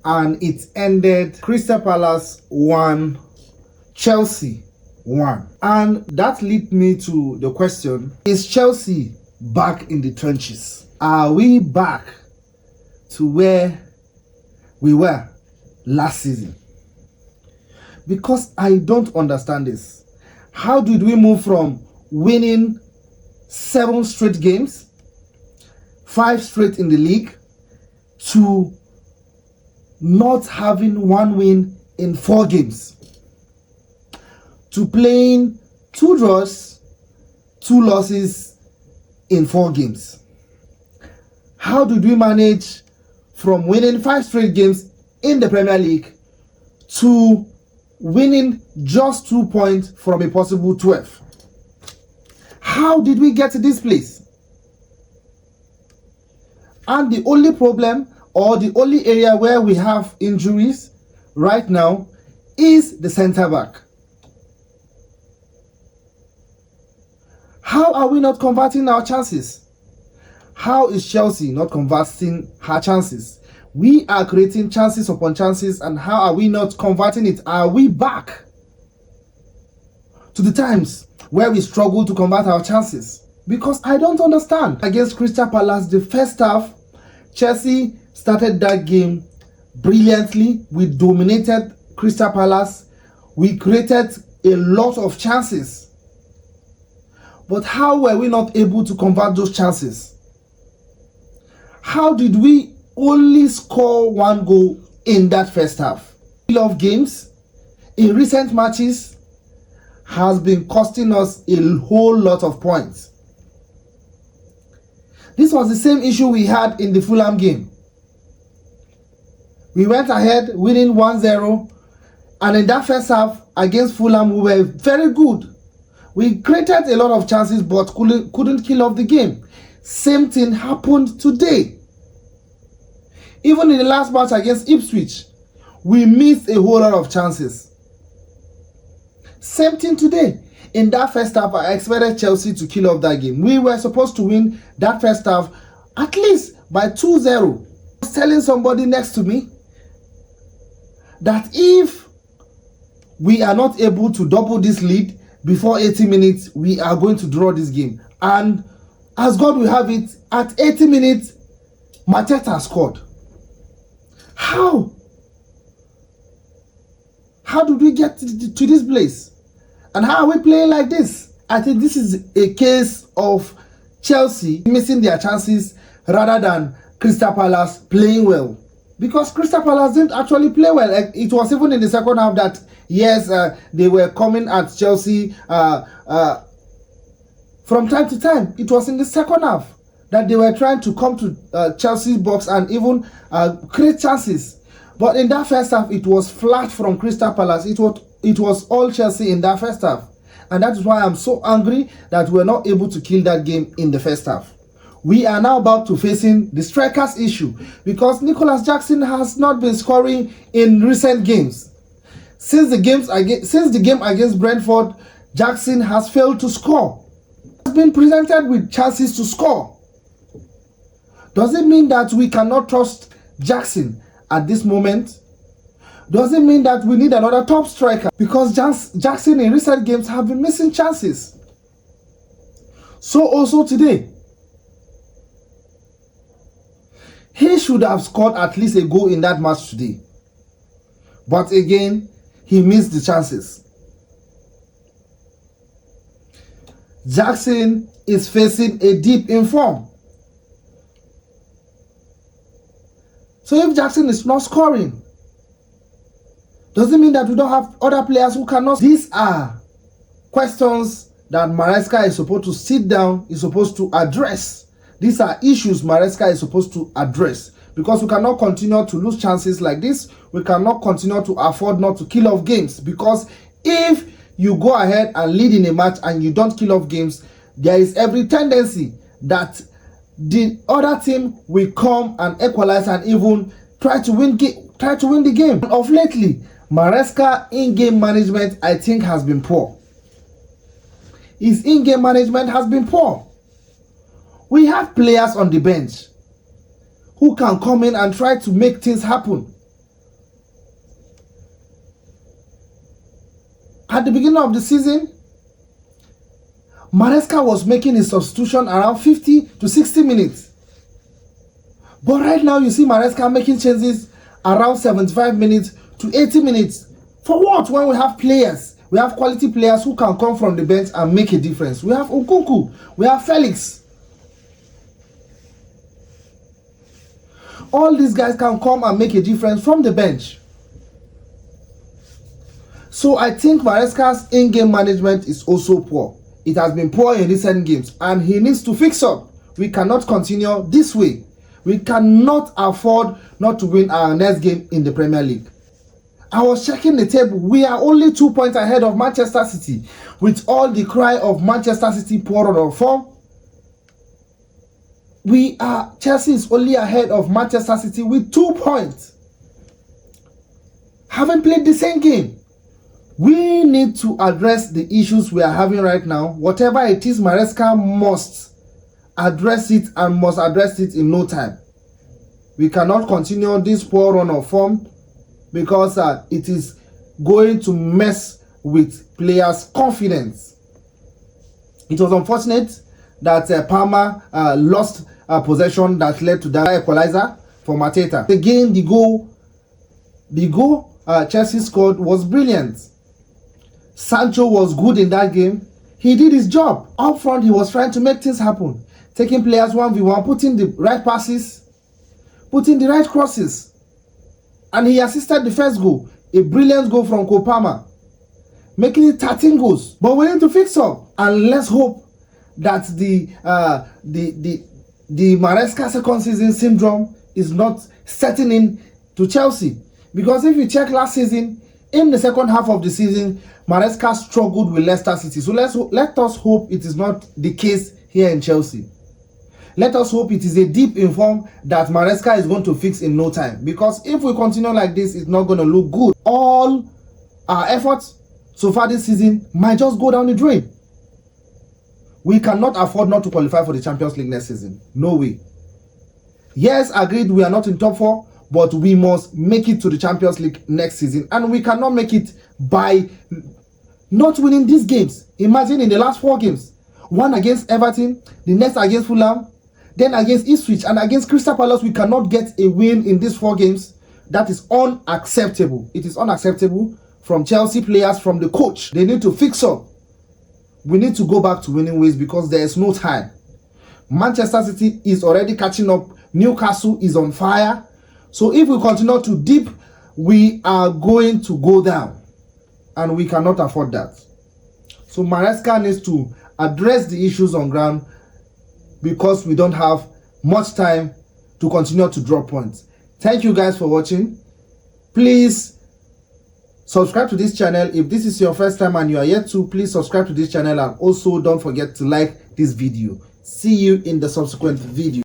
and it ended Crystal Palace 1, Chelsea 1. And that leads me to the question, is Chelsea back in the trenches? Are we back to where we were last season? Because I don't understand this. How did we move from winning 7 straight games, 5 straight in the league, to not having 1 win in 4 games, to playing 2 draws, 2 losses in 4 games? How did we manage from winning 5 straight games in the Premier League to winning just 2 points from a possible 12? How did we get to this place? And the only problem, or the only area where we have injuries right now, is the centre back. How are we not converting our chances? How is Chelsea not converting her chances? We are creating chances upon chances, and how are we not converting it? Are we back to the times where we struggle to convert our chances? Because I don't understand. Against Crystal Palace, the first half, Chelsea started that game brilliantly. We dominated Crystal Palace. We created a lot of chances. But how were we not able to convert those chances? How did we only score 1 goal in that first half? The of games in recent matches has been costing us a whole lot of points. This was the same issue we had in the Fulham game. We went ahead winning 1-0, and in that first half against Fulham, we were very good. We created a lot of chances but couldn't kill off the game. Same thing happened today. Even in the last match against Ipswich, we missed a whole lot of chances. Same thing today. In that first half, I expected Chelsea to kill off that game. We were supposed to win that first half at least by 2-0. I was telling somebody next to me that if we are not able to double this lead before 80 minutes, we are going to draw this game. And as God will have it, at 80 minutes, Mateta scored. How? How did we get to this place? And how are we playing like this? I think this is a case of Chelsea missing their chances rather than Crystal Palace playing well. Because Crystal Palace didn't actually play well. It was even in the second half that, yes, they were coming at Chelsea from time to time. It was in the second half that they were trying to come to Chelsea's box and even create chances. But in that first half, it was flat from Crystal Palace. It was all Chelsea in that first half. And that is why I'm so angry that we're not able to kill that game in the first half. We are now about to facing the strikers issue because Nicholas Jackson has not been scoring in recent games. Since the game against Brentford, Jackson has failed to score. He has been presented with chances to score. Does it mean that we cannot trust Jackson at this moment? Does it mean that we need another top striker? Because Jackson in recent games have been missing chances. So also today, he should have scored at least a goal in that match today. But again, he missed the chances. Jackson is facing a dip in form. So if Jackson is not scoring, does it mean that we don't have other players who cannot? These are questions that Maresca is supposed to sit down, is supposed to address. These are issues Maresca is supposed to address, because we cannot continue to lose chances like this. We cannot continue to afford not to kill off games, because if you go ahead and lead in a match and you don't kill off games, there is every tendency that the other team will come and equalize and even try to win the game. Of lately, Maresca in-game management, I think, has been poor. His in-game management has been poor. We have players on the bench who can come in and try to make things happen. At the beginning of the season, Maresca was making his substitution around 50 to 60 minutes. But right now, you see Maresca making changes around 75 minutes to 80 minutes. For what? When we have players, we have quality players who can come from the bench and make a difference. We have Nkunku, we have Felix. All these guys can come and make a difference from the bench. So I think Maresca's in-game management is also poor. It has been poor in recent games and he needs to fix up. We cannot continue this way. We cannot afford not to win our next game in the Premier League. I was checking the table. We are only 2 points ahead of Manchester City. With all the cry of Manchester City poor on form, Chelsea is only ahead of Manchester City with 2 points. Haven't played the same game. We need to address the issues we are having right now. Whatever it is, Maresca must address it and must address it in no time. We cannot continue this poor run of form because it is going to mess with players' confidence. It was unfortunate that Palmer lost possession that led to that equalizer for Mateta. Again, the goal Chelsea scored was brilliant. Sancho was good in that game. He did his job. Up front, he was trying to make things happen. Taking players 1v1, putting the right passes, putting the right crosses. And he assisted the first goal. A brilliant goal from Palmer, making it 13 goals. But we need to fix up. And let's hope that the Maresca second season syndrome is not setting in to Chelsea. Because if you check last season, in the second half of the season, Maresca struggled with Leicester City. So let us hope it is not the case here in Chelsea. Let us hope it is a deep in form that Maresca is going to fix in no time. Because if we continue like this, it's not going to look good. All our efforts so far this season might just go down the drain. We cannot afford not to qualify for the Champions League next season. No way. Yes, agreed, we are not in top 4, but we must make it to the Champions League next season. And we cannot make it by not winning these games. Imagine in the last 4 games, one against Everton, the next against Fulham, then against Ipswich, and against Crystal Palace, we cannot get a win in these 4 games. That is unacceptable. It is unacceptable from Chelsea players, from the coach. They need to fix up. We need to go back to winning ways because there is no time. Manchester City is already catching up. Newcastle is on fire. So if we continue to dip, we are going to go down. And we cannot afford that. So Maresca needs to address the issues on ground because we don't have much time to continue to drop points. Thank you guys for watching. Please subscribe to this channel. If this is your first time and you are yet to, please subscribe to this channel, and also don't forget to like this video. See you in the subsequent video.